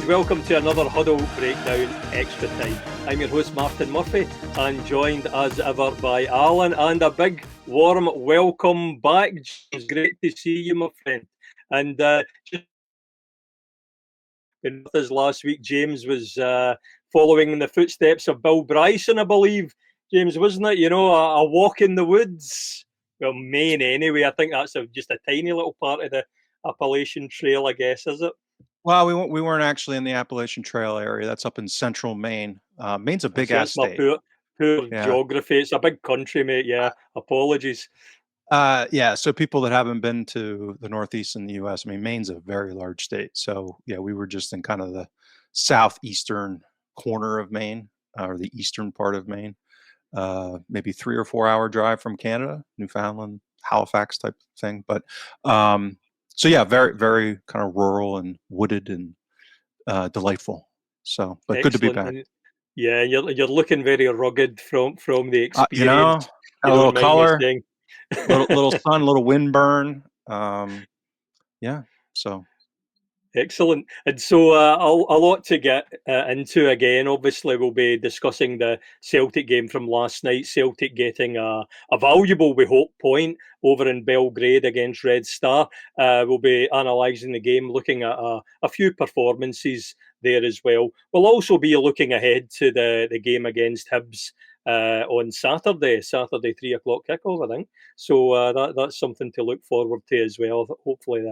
and welcome to another Huddle Breakdown Extra Time. I'm your host Martin Murphy and joined as ever by Alan, and a big warm welcome back. It's great to see you, my friend. And just with us last week, James was following in the footsteps of Bill Bryson, I believe. James, wasn't it? You know, a walk in the woods. Well, Maine anyway. I think that's just a tiny little part of the Appalachian Trail, I guess, is it? Well, we weren't actually in the Appalachian Trail area. That's up in central Maine. Maine's a big-ass state. Poor geography. It's a big country, mate. Yeah, apologies. Yeah, so people that haven't been to the Northeast in the U.S., I mean, Maine's a very large state. So, yeah, we were just in kind of the southeastern corner of Maine, or the eastern part of Maine. Maybe 3 or 4 hour drive from Canada, Newfoundland, Halifax type thing. But so yeah, very, very kind of rural and wooded and delightful. So, but Excellent. Good to be back. And yeah, you're looking very rugged from the experience. You know, a little color, little sun, little wind burn. Yeah, so. Excellent. And so a lot to get into again. Obviously, we'll be discussing the Celtic game from last night. Celtic getting a valuable, we hope, point over in Belgrade against Red Star. We'll be analysing the game, looking at a few performances there as well. We'll also be looking ahead to the game against Hibs on Saturday 3 o'clock kickoff, I think. So that's something to look forward to as well. Hopefully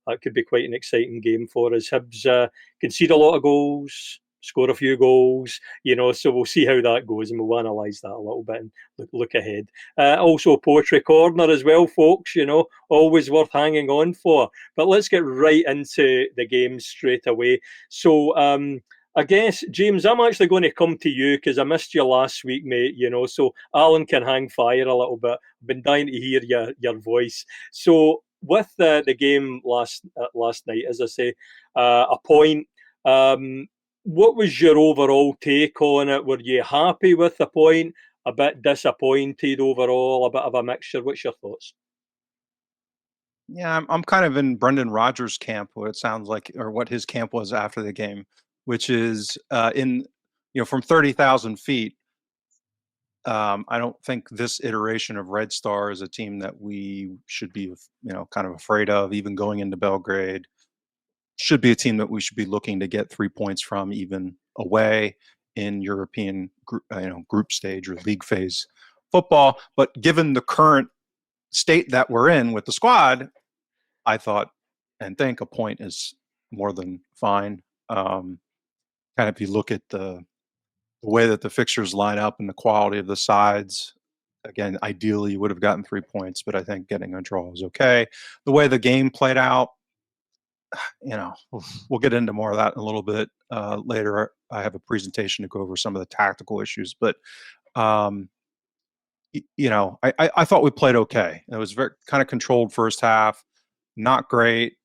that could be quite an exciting game for us. Hibs concede a lot of goals, score a few goals, you know, so we'll see how that goes and we'll analyse that a little bit and look ahead. Also, Poetry Corner as well, folks, you know, always worth hanging on for. But let's get right into the game straight away. So, I guess, James, I'm actually going to come to you because I missed you last week, mate, you know, so Alan can hang fire a little bit. I've been dying to hear your voice. So, with the game last night, as I say, a point. What was your overall take on it? Were you happy with the point? A bit disappointed overall? A bit of a mixture? What's your thoughts? Yeah, I'm kind of in Brendan Rodgers' camp, what it sounds like, or what his camp was after the game, which is from 30,000 feet. I don't think this iteration of Red Star is a team that we should be, kind of afraid of, even going into Belgrade. Should be a team that we should be looking to get 3 points from, even away in European, group stage or league phase football. But given the current state that we're in with the squad, I thought and think a point is more than fine. Kind of if you look at the way that the fixtures line up and the quality of the sides, again, ideally you would have gotten 3 points, but I think getting a draw is okay. The way the game played out, we'll get into more of that in a little bit later. I have a presentation to go over some of the tactical issues, but I thought we played okay. It was very kind of controlled first half, not great.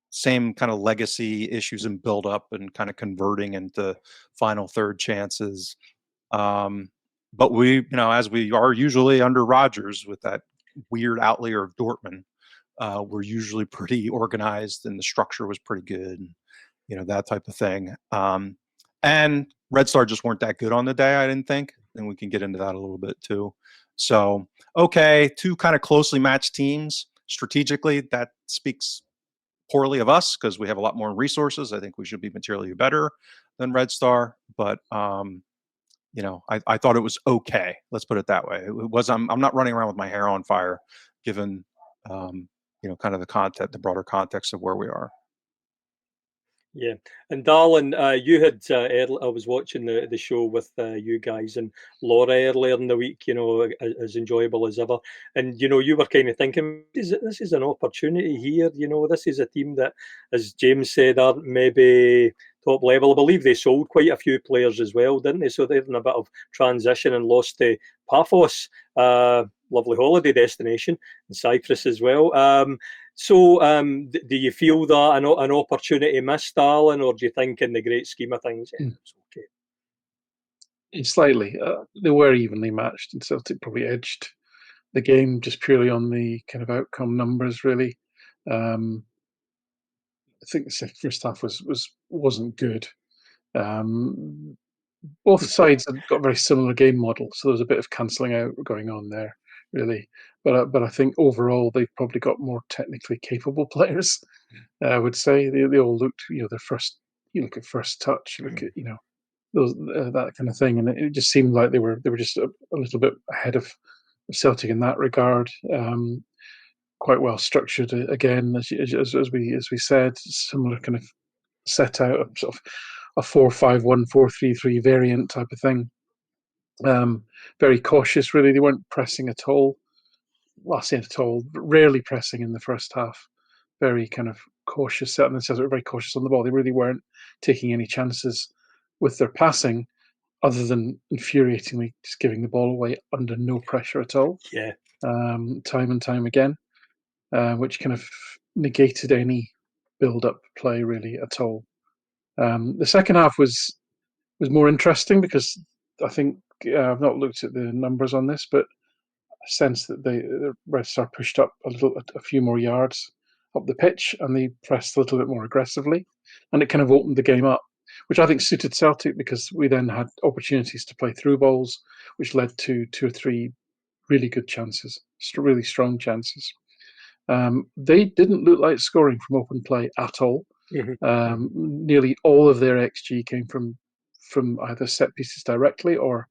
Same kind of legacy issues and build up and kind of converting into final third chances. But we, as we are usually under Rodgers with that weird outlier of Dortmund, we're usually pretty organized and the structure was pretty good, and, that type of thing. And Red Star just weren't that good on the day, I didn't think. And we can get into that a little bit too. So, okay, two kind of closely matched teams. Strategically, that speaks poorly of us because we have a lot more resources. I think we should be materially better than Red Star, but I thought it was okay. Let's put it that way. It was. I'm not running around with my hair on fire, given kind of the broader context of where we are. Yeah, and Darlin, you had I was watching the show with you guys and Laura earlier in the week. As enjoyable as ever, and you were kind of thinking, this is an opportunity here. This is a team that, as James said, aren't maybe top level. I believe they sold quite a few players as well, didn't they? So they're in a bit of transition and lost to Paphos, lovely holiday destination in Cyprus as well. So, do you feel that an opportunity missed, Alan, or do you think in the great scheme of things, it's okay? Slightly. They were evenly matched, and Celtic probably edged the game just purely on the kind of outcome numbers, really. think the first half wasn't good. Both sides had got a very similar game model, so there was a bit of cancelling out going on there, really. But I think overall they've probably got more technically capable players. I would say they all looked, their first. You look at first touch, you look at those that kind of thing, and it just seemed like they were just a little bit ahead of Celtic in that regard. Quite well structured again, as we said, similar kind of set out of sort of a 4-5-1, 4-3-3 variant type of thing. Very cautious, really. They weren't pressing at all. Well, I say at all, but rarely pressing in the first half. Very kind of cautious. Set themselves were very cautious on the ball. They really weren't taking any chances with their passing, other than infuriatingly just giving the ball away under no pressure at all. Yeah. Time and time again, which kind of negated any build-up play really at all. The second half was more interesting because I think I've not looked at the numbers on this, but I sense that the Red Star pushed up a few more yards up the pitch, and they pressed a little bit more aggressively, and it kind of opened the game up, which I think suited Celtic because we then had opportunities to play through balls, which led to 2 or 3 really good chances, really strong chances. They didn't look like scoring from open play at all. Nearly all of their XG came from either set pieces directly or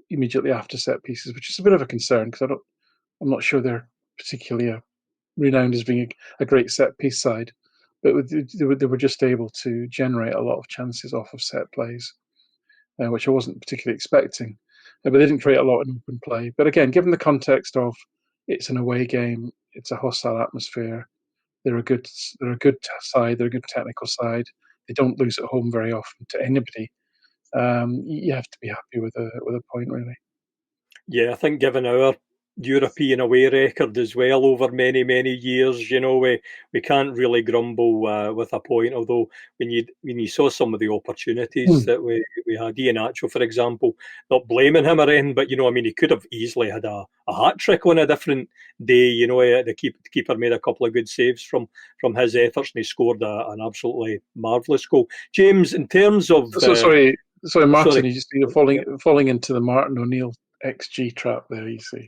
immediately after set pieces, which is a bit of a concern because I'm not sure they're particularly renowned as being a great set piece side, but they were just able to generate a lot of chances off of set plays, which I wasn't particularly expecting. But they didn't create a lot in open play. But again, given the context of it's an away game, it's a hostile atmosphere. They're a good side. They're a good technical side. They don't lose at home very often to anybody. You have to be happy with a point, really. Yeah, I think given our European away record as well over many, many years, we can't really grumble with a point. Although when you saw some of the opportunities that we had, Iheanacho, for example, not blaming him or anything, but he could have easily had a hat trick on a different day. The keeper made a couple of good saves from his efforts, and he scored an absolutely marvellous goal. James, in terms of sorry, Martin, you're falling into the Martin O'Neill XG trap there, you see.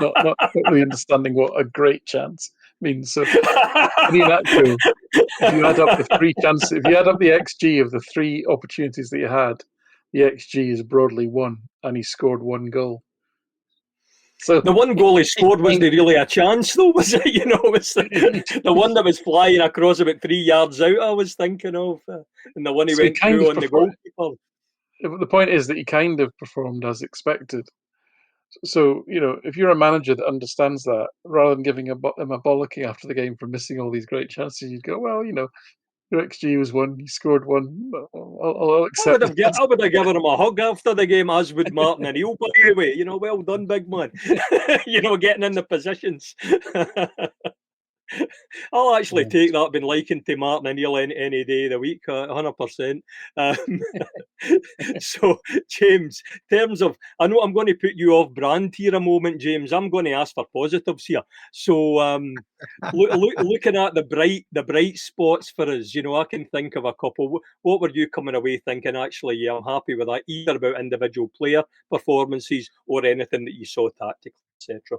not totally understanding what a great chance means. So, if you add up the 3 chances, if you add up the XG of the 3 opportunities that you had, the XG is broadly 1, and he scored 1 goal. So the one goal he scored wasn't really a chance, though, was it? Was the one that was flying across about 3 yards out. I was thinking of, and the one he went through on the goalkeeper. The point is that he kind of performed as expected. So, if you're a manager that understands that, rather than giving him a bollocking after the game for missing all these great chances, you'd go, well, your XG was 1, he scored 1. I'll accept it. I would have given him a hug after the game, as would Martin O'Neill, by the way. Well done, big man. Getting in the positions. I'll actually take that. Been likened to Martin O'Neill any day of the week, 100%. So, James, in terms of, I know I'm going to put you off brand here a moment, James. I'm going to ask for positives here. So, looking at the bright spots for us, I can think of a couple. What were you coming away thinking? Actually, yeah, I'm happy with that, either about individual player performances or anything that you saw tactically, etc.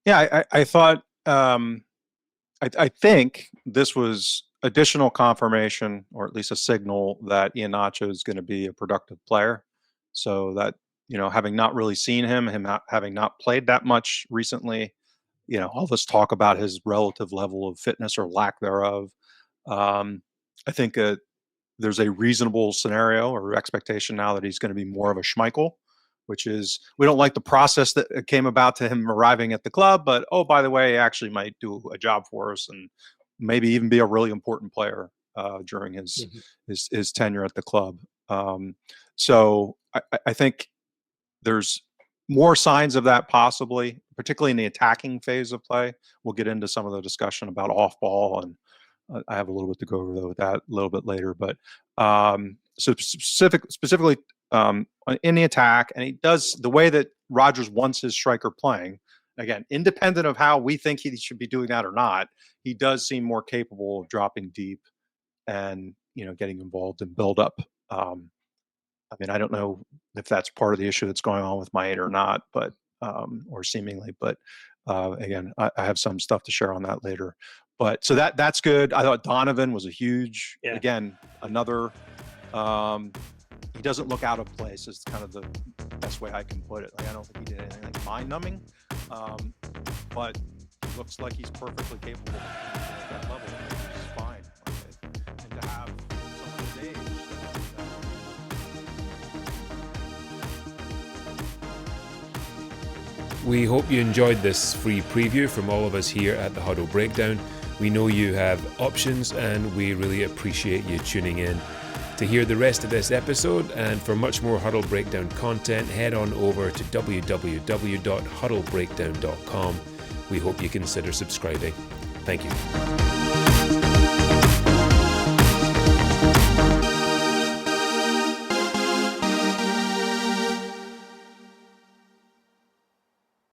Yeah, I thought. I think this was additional confirmation, or at least a signal, that Iheanacho is going to be a productive player. So that, having not really seen him having not played that much recently, all this talk about his relative level of fitness or lack thereof, I think there's a reasonable scenario or expectation now that he's going to be more of a Schmeichel, which is, we don't like the process that came about to him arriving at the club, but, oh, by the way, he actually might do a job for us and maybe even be a really important player during his tenure at the club. So I think there's more signs of that possibly, particularly in the attacking phase of play. We'll get into some of the discussion about off ball, and I have a little bit to go over with that a little bit later. But so specifically in the attack, and he does the way that Rodgers wants his striker playing, again, independent of how we think he should be doing that or not, he does seem more capable of dropping deep and, getting involved in build up. I mean, I don't know if that's part of the issue that's going on with Maeda or not, but or seemingly, but again, I have some stuff to share on that later. But so that's good. I thought Donovan was a huge, again, another. He doesn't look out of place. Is kind of the best way I can put it. Like, I don't think he did anything like mind-numbing, but he looks like he's perfectly capable of that level. Which is fine. And to have some of his age. We hope you enjoyed this free preview from all of us here at the Huddle Breakdown. We know you have options and we really appreciate you tuning in. To hear the rest of this episode and for much more Huddle Breakdown content, head on over to www.huddlebreakdown.com. We hope you consider subscribing. Thank you.